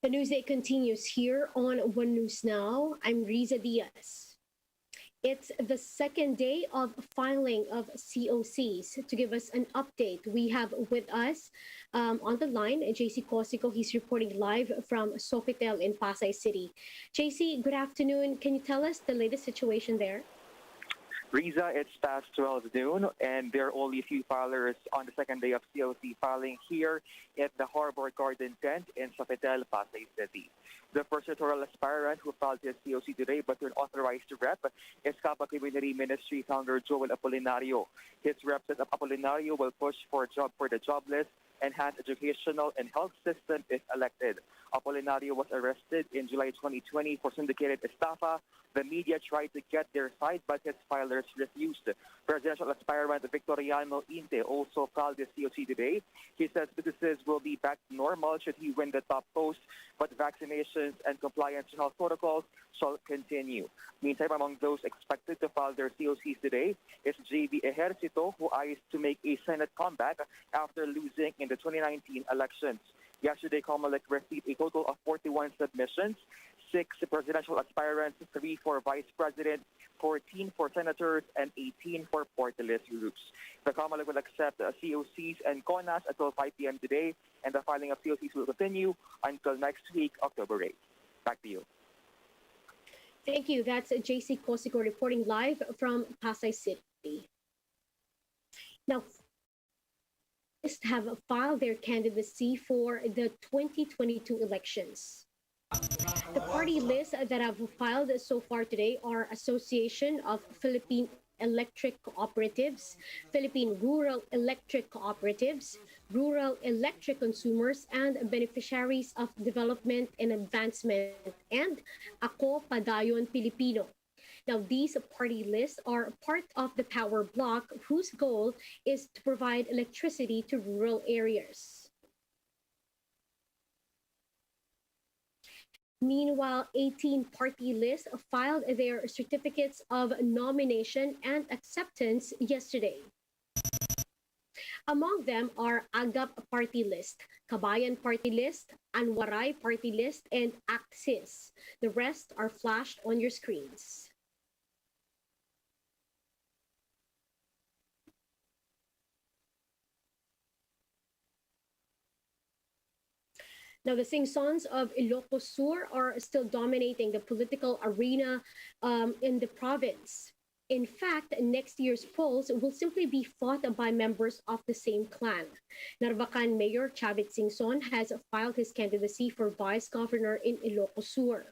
The Newsday continues here on One News Now. I'm Riza Diaz. It's the second day of filing of COCs. To give us an update, we have with us on the line JC Cosico. He's reporting live from Sofitel in Pasay City. JC, good afternoon. Can you tell us the latest situation there? Riza, it's past 12 noon, and there are only a few filers on the second day of COC filing here at the Harbor Garden Tent in Sofitel, Pasay City. The first electoral aspirant who filed his COC today but unauthorized rep is Kapa Community Ministry founder Joel Apolinario. His rep said Apolinario will push for a job for the jobless, enhance educational and health system if elected. Apolinario was arrested in July 2020 for syndicated estafa. The media tried to get their side, but his filers refused. Presidential aspirant Victoriano Inte also filed his COC today. He says businesses will be back to normal should he win the top post, but vaccinations and compliance to health protocols shall continue. Meantime, among those expected to file their COCs today is JV Ejercito, who eyes to make a Senate comeback after losing in the 2019 elections. Yesterday, Comelec received a total of 41 submissions, 6 presidential aspirants, 3 for vice president, 14 for senators, and 18 for party list groups. The Comelec will accept COCs and CONAs until 5 p.m. today, and the filing of COCs will continue until next week, October 8th. Back to you. Thank you. That's JC Cosico reporting live from Pasay City. Now, have filed their candidacy for the 2022 elections. The party lists that have filed so far today are Association of Philippine Electric Cooperatives, Philippine Rural Electric Cooperatives, Rural Electric Consumers and Beneficiaries of Development and Advancement, and Ako Padayon Pilipino. Now, these party lists are part of the power bloc whose goal is to provide electricity to rural areas. Meanwhile, 18 party lists filed their certificates of nomination and acceptance yesterday. Among them are Agap Party List, Kabayan Party List, Anwaray Party List, and Axis. The rest are flashed on your screens. Now, the Singsons of Ilocos Sur are still dominating the political arena in the province. In fact, next year's polls will simply be fought by members of the same clan. Narvacan Mayor Chavit Singson has filed his candidacy for vice governor in Ilocos Sur.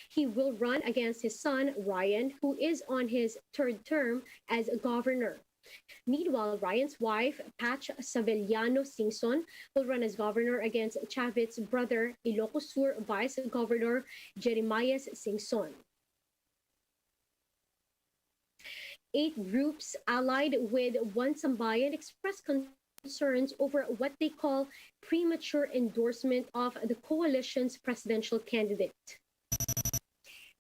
He will run against his son, Ryan, who is on his third term as governor. Meanwhile, Ryan's wife, Patch Savellano Singson, will run as governor against Chavit's brother, Ilocos Sur Vice Governor Jeremias Singson. 8 groups allied with One Sambayan expressed concerns over what they call premature endorsement of the coalition's presidential candidate.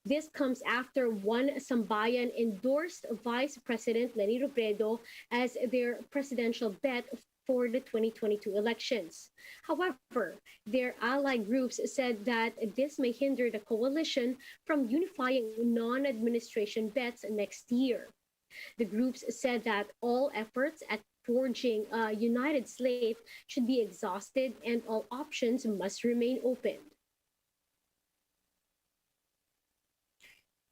This comes after One Sambayan endorsed Vice President Leni Robredo as their presidential bet for the 2022 elections. However, their ally groups said that this may hinder the coalition from unifying non-administration bets next year. The groups said that all efforts at forging a united slate should be exhausted and all options must remain open.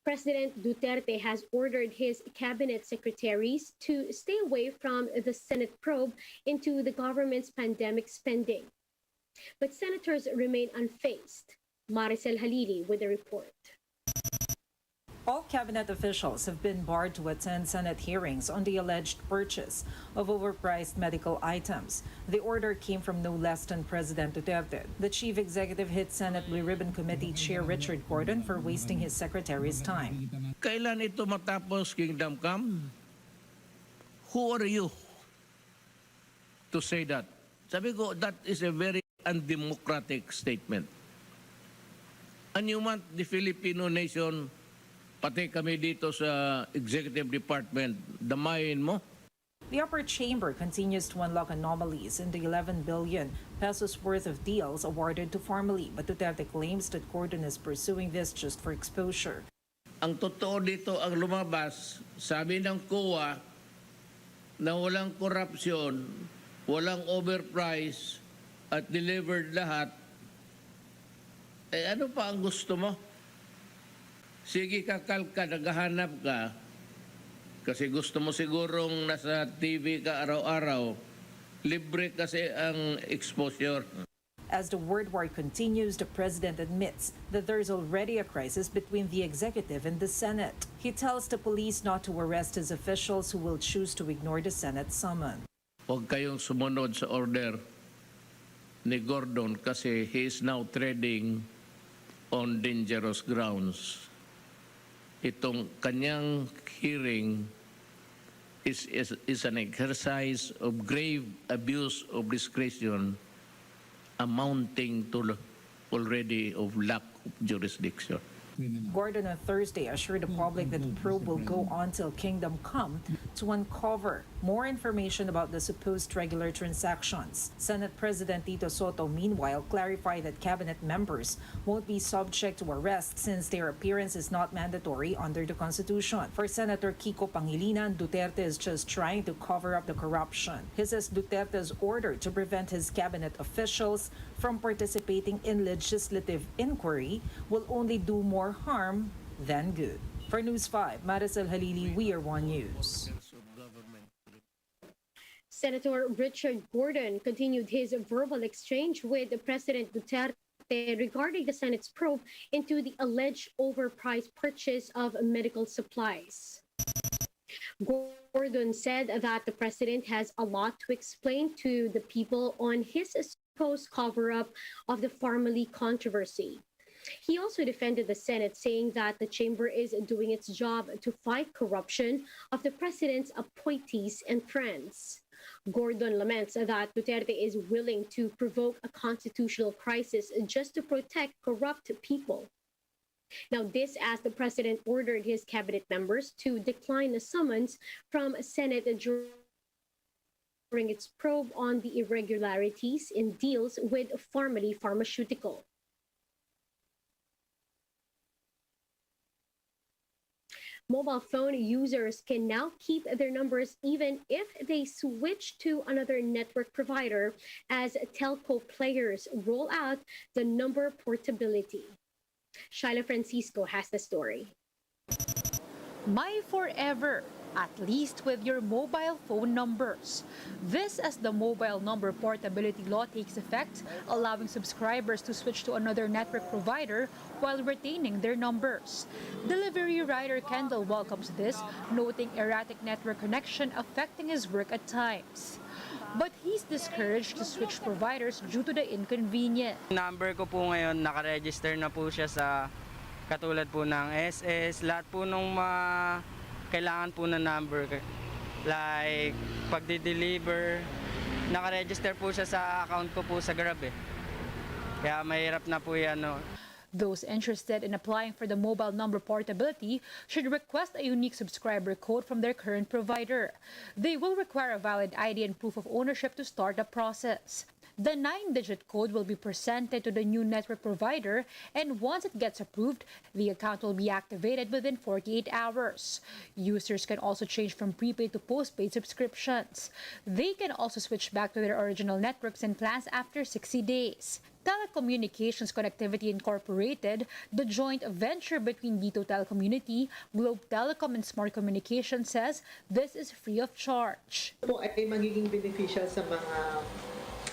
President Duterte has ordered his cabinet secretaries to stay away from the Senate probe into the government's pandemic spending. But senators remain unfazed. Maricel Halili with the report. All cabinet officials have been barred to attend Senate hearings on the alleged purchase of overpriced medical items. The order came from no less than President Duterte. The chief executive hit Senate Blue Ribbon Committee Chair Richard Gordon for wasting his secretary's time. Kailan ito matapos, Kingdom Come? Who are you to say that? Sabi ko, that is a very undemocratic statement. And you want the Filipino nation, pati kami dito sa executive department, damayin mo? The upper chamber continues to unlock anomalies in the 11 billion pesos worth of deals awarded to Formally, but Duterte claims that Gordon is pursuing this just for exposure. Ang totoo dito ang lumabas, sabi ng COA na walang korupsyon, walang overprice at delivered lahat. Ano pa ang gusto mo? Sige, kakalka, naghahanap ka. Kasi gusto mo sigurong nasa TV ka araw-araw. Libre kasi ang exposure. As the word war continues, the president admits that there is already a crisis between the executive and the Senate. He tells the police not to arrest his officials who will choose to ignore the Senate summon. Huwag kayong sumunod sa order ni Gordon kasi he is now treading on dangerous grounds. Itong kanyang hearing is an exercise of grave abuse of discretion amounting to already of lack of jurisdiction. Gordon on Thursday assured the public that the probe will go on till Kingdom Come to uncover more information about the supposed regular transactions. Senate President Tito Soto, meanwhile, clarified that cabinet members won't be subject to arrest since their appearance is not mandatory under the Constitution. For Senator Kiko Pangilinan, Duterte is just trying to cover up the corruption. He says Duterte's order to prevent his cabinet officials from participating in legislative inquiry will only do more harm than good. For News 5, Maricel Halili, We Are One News. Senator Richard Gordon continued his verbal exchange with President Duterte regarding the Senate's probe into the alleged overpriced purchase of medical supplies. Gordon said that the president has a lot to explain to the people on his supposed cover-up of the Formally controversy. He also defended the Senate, saying that the chamber is doing its job to fight corruption of the president's appointees and friends. Gordon laments that Duterte is willing to provoke a constitutional crisis just to protect corrupt people. Now, this as the president ordered his cabinet members to decline a summons from Senate during its probe on the irregularities in deals with Formally Pharmaceutical. Mobile phone users can now keep their numbers even if they switch to another network provider as telco players roll out the number portability. Shyla Francisco has the story. My forever, at least with your mobile phone numbers. This as the mobile number portability law takes effect, allowing subscribers to switch to another network provider while retaining their numbers. Delivery rider Kendall welcomes this, noting erratic network connection affecting his work at times. But he's discouraged to switch providers due to the inconvenience. Number ko po ngayon, nakaregister na po siya sa katulad po ng SS, lahat po nung kailangan po na number, like pagdi-deliver, nakaregister po siya sa account ko po sa Grab eh. Kaya mahirap na po yan. No? Those interested in applying for the mobile number portability should request a unique subscriber code from their current provider. They will require a valid ID and proof of ownership to start the process. The 9-digit code will be presented to the new network provider, and once it gets approved, the account will be activated within 48 hours. Users can also change from prepaid to postpaid subscriptions. They can also switch back to their original networks and plans after 60 days. Telecommunications Connectivity Incorporated, the joint venture between Dito Telecommunity, Globe Telecom, and Smart Communications, says this is free of charge. Po ay magiging beneficial sa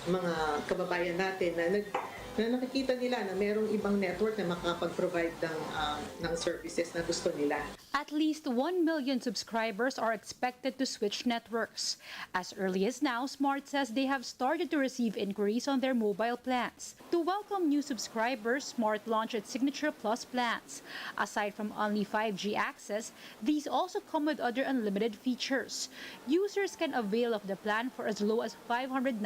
mga kababayan natin na nakikita nila na mayroong ibang network na makakapag-provide ng services na gusto nila. At least 1 million subscribers are expected to switch networks. As early as now, Smart says they have started to receive inquiries on their mobile plans. To welcome new subscribers, Smart launched its Signature Plus plans. Aside from only 5G access, these also come with other unlimited features. Users can avail of the plan for as low as 599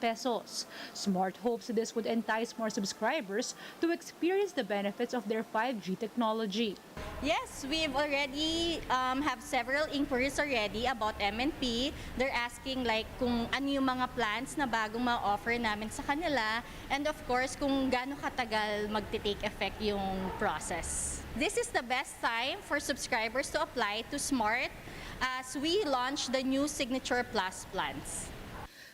pesos. Smart hopes this would entice encourages more subscribers to experience the benefits of their 5G technology. Yes, we've already have several inquiries already about MNP. They're asking like kung ano yung mga plans na bagong ma-offer namin sa kanila, and of course kung gaano katagal magte-take effect yung process. This is the best time for subscribers to apply to Smart as we launch the new Signature Plus plans.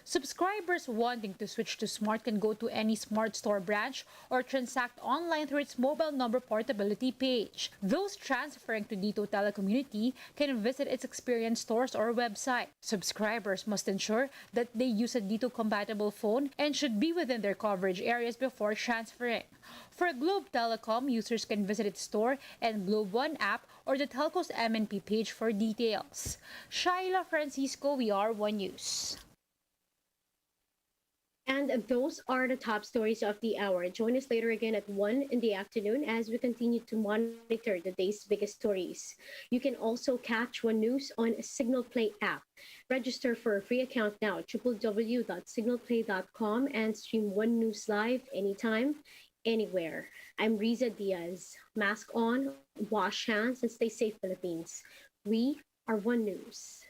Subscribers wanting to switch to Smart can go to any Smart Store branch or transact online through its mobile number portability page. Those transferring to Dito Telecommunity can visit its Experience stores or website. Subscribers must ensure that they use a Dito-compatible phone and should be within their coverage areas before transferring. For Globe Telecom, users can visit its store and Globe One app or the telco's MNP page for details. Shaila Francisco, we are One News. And those are the top stories of the hour. Join us later again at 1 in the afternoon as we continue to monitor the day's biggest stories. You can also catch One News on Signal Play app. Register for a free account now, www.signalplay.com, and stream One News live anytime, anywhere. I'm Riza Diaz. Mask on, wash hands, and stay safe, Philippines. We are One News.